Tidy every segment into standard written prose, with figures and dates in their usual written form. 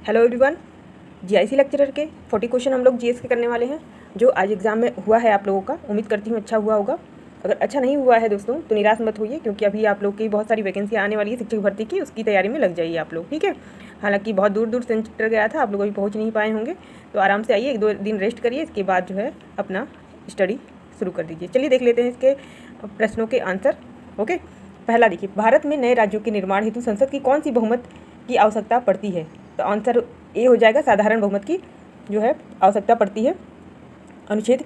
Hello everyone, GIC lecturer के 40 question हम लोग जीएस के करने वाले हैं जो आज एग्जाम में हुआ है आप लोगों का। उम्मीद करती हूँ अच्छा हुआ होगा। अगर अच्छा नहीं हुआ है दोस्तों तो निराश मत होइए, क्योंकि अभी आप लोग की बहुत सारी वैकेंसी आने वाली है शिक्षक भर्ती की, उसकी तैयारी में लग जाइए आप लोग, ठीक है। हालांकि बहुत दूर दूर सेंटर गया था, आप लोग अभी पहुँच नहीं पाए होंगे, तो आराम से आइए, 1-2 दिन रेस्ट करिए, इसके बाद जो है अपना स्टडी शुरू कर दीजिए। चलिए देख लेते हैं इसके प्रश्नों के आंसर। ओके, पहला देखिए, भारत में नए राज्यों के निर्माण हेतु संसद की कौन सी बहुमत की आवश्यकता पड़ती है? तो आंसर ए हो जाएगा, साधारण बहुमत की जो है आवश्यकता पड़ती है। अनुच्छेद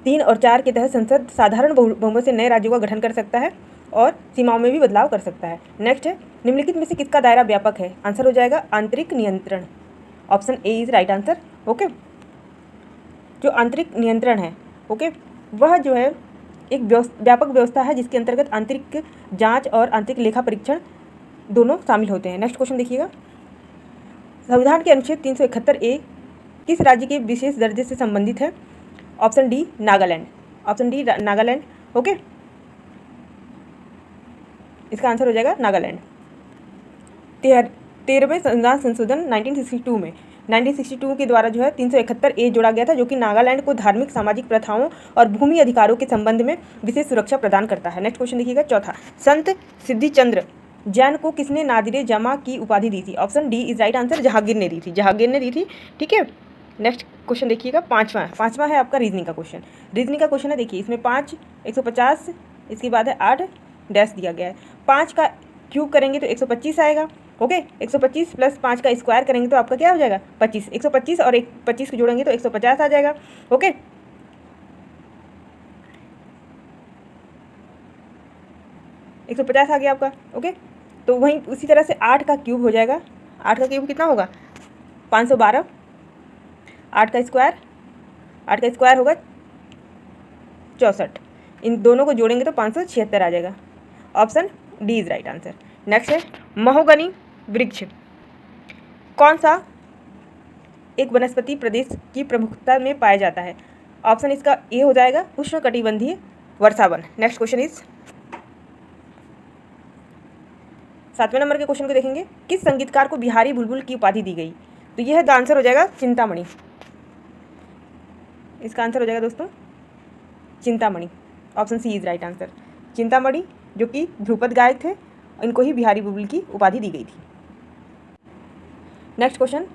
3 और 4 के तहत संसद साधारण बहुमत से नए राज्यों का गठन कर सकता है और सीमाओं में भी बदलाव कर सकता है। नेक्स्ट है, निम्नलिखित में से किसका दायरा व्यापक है? आंसर हो जाएगा आंतरिक नियंत्रण। Option A is right answer. Okay, जो आंतरिक नियंत्रण है, ओके, वह जो है एक व्यापक व्यवस्था है जिसके अंतर्गत आंतरिक जांच और आंतरिक लेखा परीक्षण दोनों शामिल होते हैं। नेक्स्ट क्वेश्चन देखिएगा, संविधान के अनुच्छेद 371 ए किस राज्य के विशेष दर्जे से संबंधित है? Option D Nagaland. Option D Nagaland. Okay, इसका आंसर हो जाएगा नागालैंड। 13वें संविधान संशोधन 1962 के द्वारा जो है 371 ए जोड़ा गया था, जो कि नागालैंड को धार्मिक सामाजिक प्रथाओं और भूमि अधिकारों के संबंध में विशेष सुरक्षा प्रदान करता है। नेक्स्ट क्वेश्चन देखिएगा, चौथा, संत सिद्धिचंद्र जैन को किसने नादिरे जमा की उपाधि दी थी? Option D is right answer, Jahangir ने दी थी। जहांगीर ने दी थी, ठीक है। नेक्स्ट क्वेश्चन देखिएगा, पाँचवा है आपका रीजनिंग का क्वेश्चन। रीजनिंग का क्वेश्चन है, देखिए इसमें 5 150, इसके बाद है 8 डैश दिया गया है। 5 का क्यूब करेंगे तो 125 आएगा। ओके, 125 प्लस 5 का स्क्वायर करेंगे तो आपका क्या हो जाएगा? 25। 125 और 25 को जोड़ेंगे तो 150 आ जाएगा। ओके, 150 आ गया आपका। ओके, तो वहीं उसी तरह से 8 का क्यूब हो जाएगा। 8 का क्यूब कितना होगा? 512। 8 का स्क्वायर होगा 64। इन दोनों को जोड़ेंगे तो 576 आ जाएगा। Option D is right answer. Next है, महोगनी वृक्ष कौन सा एक वनस्पति प्रदेश की प्रमुखता में पाया जाता है? ऑप्शन इसका ए हो जाएगा, उष्णकटिबंधीय वर्षावन। नेक्स्ट क्वेश्चन इज 7वें नंबर के क्वेश्चन को देखेंगे, किस संगीतकार को बिहारी बुलबुल की उपाधि दी गई? तो यह है आंसर हो जाएगा चिंतामणि। इसका आंसर हो जाएगा दोस्तों Chintamani. Option C is right answer. Chintamani जो कि ध्रुपद गायक थे, इनको ही बिहारी बुलबुल की उपाधि दी गई थी। नेक्स्ट क्वेश्चन,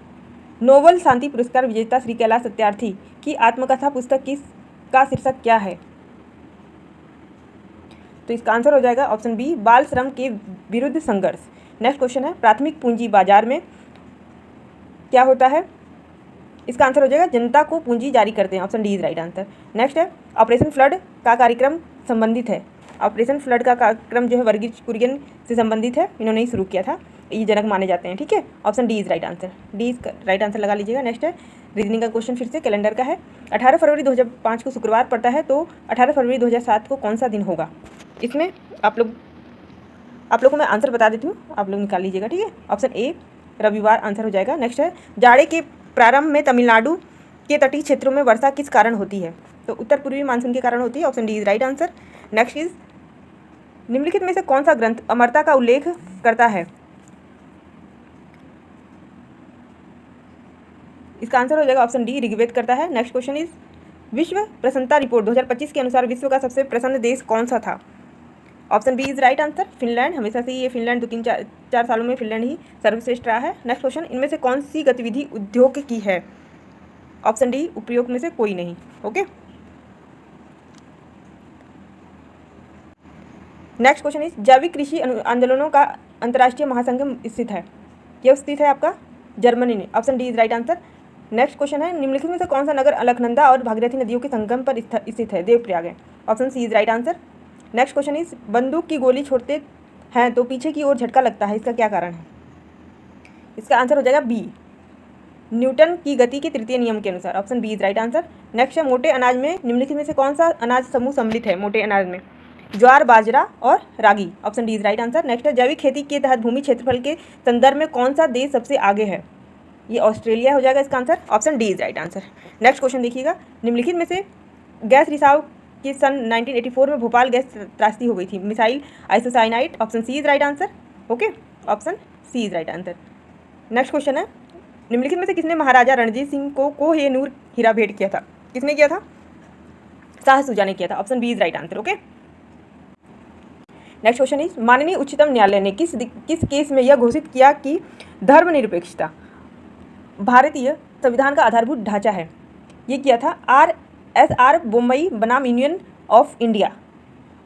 नोबेल शांति पुरस्कार विजेता श्री कैलाश सत्यार्थी की आत्मकथा पुस्तक का शीर्षक क्या है? तो इसका आंसर हो जाएगा ऑप्शन बी, बाल श्रम के विरुद्ध संघर्ष। नेक्स्ट क्वेश्चन है, प्राथमिक पूंजी बाजार में क्या होता है? इसका आंसर हो जाएगा जनता को पूंजी जारी करते हैं। Option D is right answer. Next है, ऑपरेशन फ्लड का कार्यक्रम संबंधित है। ऑपरेशन फ्लड का कार्यक्रम जो है वर्गीज कुरियन से संबंधित है, इन्होंने ही शुरू किया था, ये जनक माने जाते हैं, ठीक है। Option D is right answer. D is right answer लगा लीजिएगा। नेक्स्ट है, रीजनिंग का क्वेश्चन फिर से कैलेंडर का है। 18 फरवरी 2005 को शुक्रवार पड़ता है, तो 18 फरवरी 2007 को कौन सा दिन होगा? इसमें आप लोगों को मैं आंसर बता देती हूँ, आप लोग निकाल लीजिएगा, ठीक है। ऑप्शन ए रविवार आंसर हो जाएगा। नेक्स्ट है, जाड़े के प्रारंभ में तमिलनाडु के तटीय क्षेत्रों में वर्षा किस कारण होती है? तो उत्तर पूर्वी मानसून के कारण होती है। Option D is right answer. Next is, निम्नलिखित में से कौन सा ग्रंथ अमरता का उल्लेख करता है? इसका आंसर हो जाएगा ऑप्शन डी ऋग्वेद करता है। नेक्स्ट क्वेश्चन इज, विश्व प्रसन्नता रिपोर्ट 2025 के अनुसार विश्व का सबसे प्रसन्न देश कौन सा था? Option B is right answer, Finland. हमेशा से ये फिनलैंड 2-3-4 सालों में फिनलैंड ही सर्वश्रेष्ठ रहा है। नेक्स्ट क्वेश्चन, इनमें से कौन सी गतिविधि उद्योग की है? ऑप्शन डी उपयोग में से कोई नहीं। ओके, नेक्स्ट क्वेश्चन इज, जैविक कृषि आंदोलनों का अंतर्राष्ट्रीय महासंघ स्थित है, यह स्थित है आपका जर्मनी में। Option D is right answer. Next question है, निम्नलिखित में से कौन सा नगर अलकनंदा और भागीरथी नदियों के संगम पर स्थित है? देवप्रयाग है। Option C is right answer. Next question is, बंदूक की गोली छोड़ते हैं तो पीछे की ओर झटका लगता है, इसका क्या कारण है? इसका आंसर हो जाएगा बी, न्यूटन की गति के तृतीय नियम के अनुसार। Option B is right answer. Next है, मोटे अनाज में निम्नलिखित में से कौन सा अनाज समूह सम्मिलित है? मोटे अनाज में ज्वार, बाजरा और रागी। Option D is right answer. Next है, जैविक खेती के तहत भूमि क्षेत्रफल के संदर्भ में कौन सा देश सबसे आगे है? ये ऑस्ट्रेलिया हो जाएगा इसका answer. Option D is right answer. Next question देखिएगा, निम्नलिखित में से गैस रिसाव के सन 1984 में भोपाल गैस त्रासदी हो गई थी, methyl isocyanide. Option C is right answer. Okay, option C is right answer. Next question है, निम्नलिखित में से किसने महाराजा रणजीत सिंह को कोह-ए-नूर हीरा भेंट किया था? किसने किया था? शाह सूजा ने किया था। Option B is right answer. Okay, next question is माननीय उच्चतम न्यायालय ने किस केस में यह घोषित किया कि धर्मनिरपेक्षता भारतीय संविधान का आधारभूत ढांचा है? ये किया था RSR बम्बई बनाम union of India.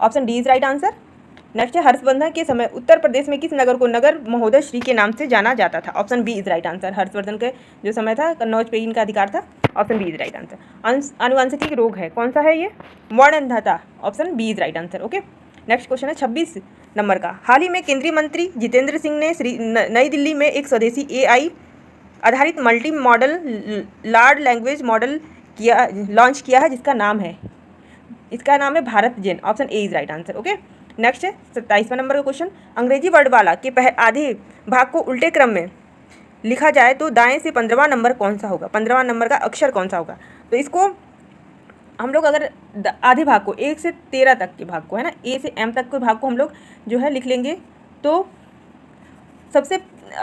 Option D is right answer. Next है हर्षवर्धन के समय उत्तर प्रदेश में किस नगर को नगर महोदय श्री के नाम से जाना जाता था? Option B is right answer. Harshvardhan के जो समय था कन्नौज पे इनका अधिकार था। Option B is right answer. अनुवांशिक रोग है, कौन सा है ये? वर्ण अंधता। Option B is right answer. Okay, next question है 26 नंबर का। हाल ही में केंद्रीय मंत्री जितेंद्र सिंह ने नई दिल्ली में एक स्वदेशी AI आधारित multi model large language model launch किया है, जिसका नाम है BharatGen. Option A is right answer. Okay, next है 27वां नंबर का क्वेश्चन। अंग्रेजी वर्डमाला के आधे भाग को उल्टे क्रम में लिखा जाए तो दाएं से 15वां नंबर कौन सा होगा? 15वां नंबर का अक्षर कौन सा होगा? तो इसको हम लोग अगर आधे भाग को 1 से 13 तक के भाग को है ना, A से M तक के भाग को हम लोग जो है लिख लेंगे तो सबसे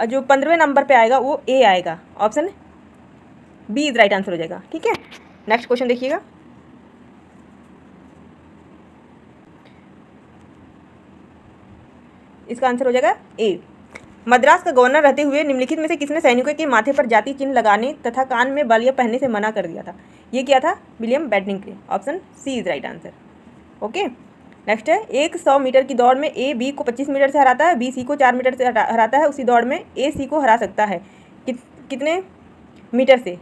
जो 15वें नंबर पे आएगा वो A आएगा। Option B is right answer हो जाएगा। ठीक है, नेक्स्ट क्वेश्चन देखिएगा। इसका आंसर हो जाएगा A। मद्रास का गवर्नर रहते हुए निम्नलिखित में से किसने सैनिकों के माथे पर जाति चिन्ह लगाने तथा कान में बालियां पहनने से मना कर दिया था? ये क्या था? William Bentinck. Option C is right answer. Okay, next है 100 मीटर की दौड़ में A B को 25 मीटर से हराता है, B C को 4 मीटर से हराता है। उसी दौड़ में A C को हरा सकता है कितने मीटर से?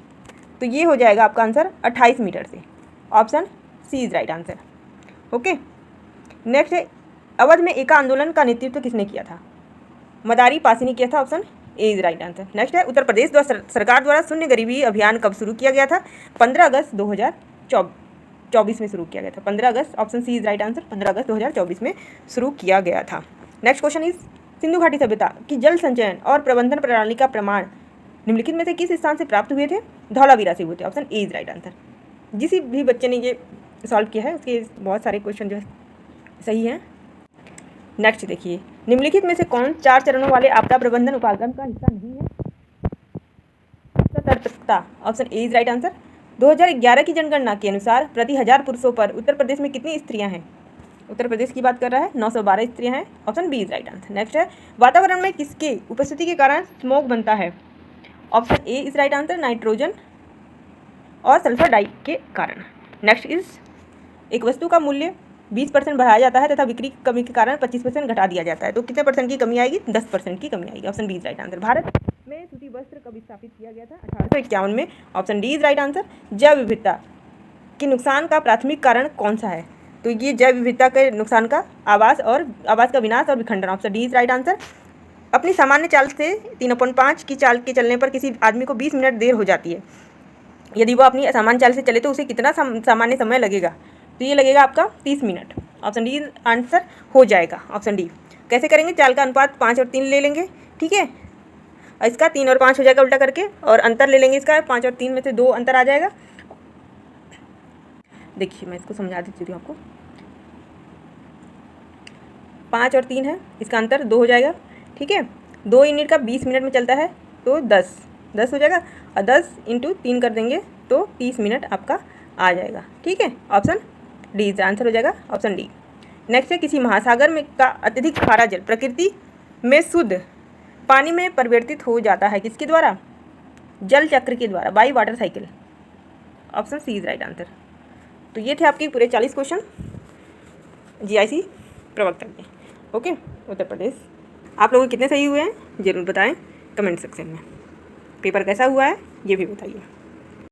तो ये हो जाएगा आपका आंसर 28 मीटर से। Option C is right answer. Okay, next है अवध में एका आंदोलन का नेतृत्व किसने किया था? मदारी पासी ने किया था। Option A is right answer. Next है उत्तर प्रदेश सरकार द्वारा शून्य गरीबी अभियान कब शुरू किया गया था? 15 अगस्त 2024 में शुरू किया गया था। 15 अगस्त। Option C is right answer. 15 अगस्त 2024 में शुरू किया गया था। नेक्स्ट क्वेश्चन इज सिंधु घाटी सभ्यता की जल संचयन और प्रबंधन प्रणाली का प्रमाण निम्नलिखित में से किस स्थान से प्राप्त हुए थे? धौलावीरा से हुए थे। Option A is right answer. जिस भी बच्चे ने ये सॉल्व किया है उसके बहुत सारे क्वेश्चन जो है सही हैं। नेक्स्ट देखिए, निम्नलिखित में से कौन 4 चरणों वाले आपदा प्रबंधन उपागम का हिस्सा नहीं है? सतर्कता। Option A is right answer. 2011 की जनगणना के अनुसार प्रति 1000 पुरुषों पर उत्तर प्रदेश में कितनी स्त्रियां हैं? उत्तर प्रदेश की बात कर रहा है, 912 स्त्रियां हैं। Option B is right answer. Next है वातावरण में किसके उपस्थिति के कारण स्मोक बनता है? Option A is right answer. Nitrogen और सल्फर डाई के कारण। नेक्स्ट इज एक वस्तु का मूल्य 20% बढ़ाया जाता है तथा बिक्री कमी के कारण 25% घटा दिया जाता है, तो कितने परसेंट की कमी आएगी? 10% की कमी आएगी। Option B is right answer. Bharat में सूती वस्त्र कब स्थापित किया गया था? 1851 में। Option D is right answer. जैव विविधता के नुकसान का प्राथमिक कारण कौन सा है? तो ये जैव विविधता के नुकसान का आवास का विनाश और विखंडन। Option D is right answer. अपनी सामान्य चाल से 3/5 की चाल के चलने पर किसी आदमी को 20 मिनट देर हो जाती है। यदि वो अपनी सामान्य चाल से चले तो उसे कितना सामान्य समय लगेगा? तो ये लगेगा आपका 30 मिनट। ऑप्शन डी आंसर हो जाएगा। Option D. कैसे करेंगे? चाल का अनुपात 5 और 3 ले लेंगे। ठीक है, इसका 3 और 5 हो जाएगा उल्टा करके, और अंतर ले लेंगे इसका 5 और 3 में से 2 अंतर आ जाएगा। देखिए मैं इसको समझा देती हूँ आपको। 5 और 3 है, इसका अंतर 2 हो जाएगा। ठीक है, 2 यूनिट का 20 मिनट में चलता है तो 10 हो जाएगा, और 10 × 3 कर देंगे तो 30 मिनट आपका आ जाएगा। ठीक है, ऑप्शन डी इसका आंसर हो जाएगा। Option D. नेक्स्ट है किसी महासागर में का अत्यधिक खारा जल प्रकृति में शुद्ध पानी में परिवर्तित हो जाता है किसके द्वारा? जल चक्र के द्वारा, by water cycle. Option C is right answer. तो ये थे आपके पूरे 40 क्वेश्चन GIC प्रवक्ता के। ओके, उत्तर प्रदेश। आप लोगों के कितने सही हुए हैं ज़रूर बताएं कमेंट सेक्शन में। पेपर कैसा हुआ है ये भी बताइए।